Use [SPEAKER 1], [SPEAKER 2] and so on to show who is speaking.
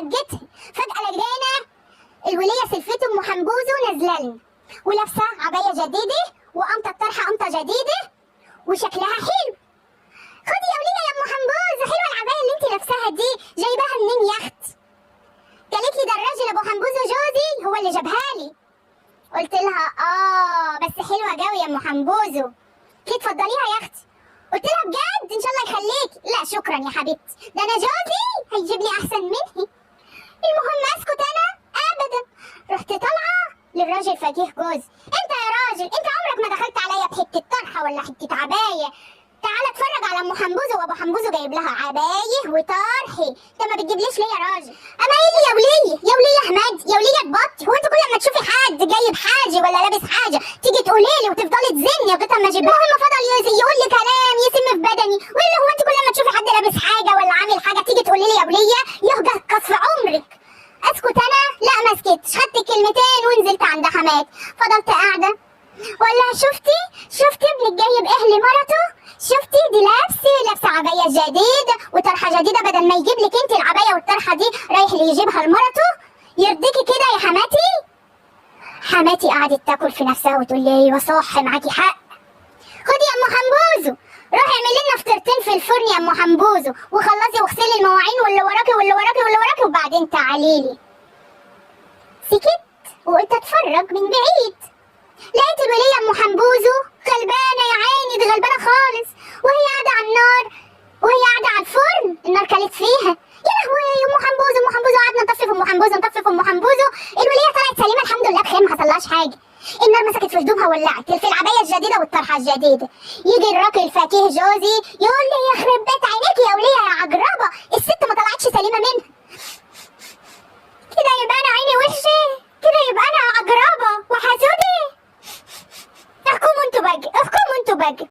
[SPEAKER 1] فجتها. فجأة لقينا الولية سلفته ام حنبوزه نازله لنا ولابسه عبايه جديده وقمطه الطرحه قمطه جديده وشكلها حلو. خدي يا وليه يا ام حنبوزه، حلوه العبايه اللي انت لابساها دي، جايباها منين يا اخت؟ قالت لي ده الراجل ابو حنبوزه جوزي هو اللي جابها لي. قلت لها بس حلوه قوي يا ام حنبوزه، كي تفضليها يا اختي. قلت لها بجد ان شاء الله يخليكي. لا شكرا يا حبيبتي، ده انا جوزي هيجيب لي احسن مني. المهم اسكت انا ابدا. رحت طالعه للراجل فقيه جوزي، انت يا راجل انت عمرك ما دخلت عليا بحته طرحه ولا حته عبايه، تعالى اتفرج على ام حنبوزه وابو حنبوزه جايب لها عبايه وطرحي، انت ما بتجيبليش ليه يا راجل؟ اما قايل لي يا وليه يا وليه يا احمد يا وليه تبطي، هو انت كل ما تشوفي حد جايب حاجه ولا لابس حاجه تيجي تقولي لي وتفضلي تزني لغايه اما اجيبها؟ المهم فضل يقول لي كلام يسم في بدني ويقول لي هو انت كل ما تشوفي حد لابس حاجه ولا عامل حاجه تيجي تقولي لي يا وليه؟ يهجر قصف عمرك. اسكت انا؟ لا ما سكتش، خدت الكلمتين ونزلت عند حماد. فضلت قاعده ولا شفتي ابنك جايب اهل مرته؟ شفتي دي لابسه عبايه جديده وطرحه جديده، بدل ما يجيب لك انت العبايه والطرحه دي رايح اللي يجيبها لمرته؟ يرضيكي كده يا حماتي؟ حماتي قعدت تاكل في نفسها وتقول لي ايوه صح معاكي حق. خدي يا ام حنبوزه روحي اعملي لنا فطرتين في الفرن يا ام حنبوزه وخلصي واغسلي المواعين واللي وراكي واللي وراكي واللي وراكي وبعدين تعالي لي. سكت وقلت اتفرج من بعيد. لقيت الولية ام حنبوزه غلبانه يا عيني، دي غلبانه خالص، وهي قاعده على النار وهي قاعده على الفرن النار كلت فيها. يا لهوي يا ام حنبوزه ام حنبوزه، قعدنا نطفي في ام حنبوزه نطفي في ام حنبوزه. الولية طلعت سليمه الحمد لله بخير، ما حصلهاش حاجه. النار مسكت في هدومها ولعت في العبايه الجديده والطرحه الجديده. يجي الراجل فقيه جوزي يقول لي يخرب بيت عينيك يا ولية يا عجربه، الست ما طلعتش سليمه منها.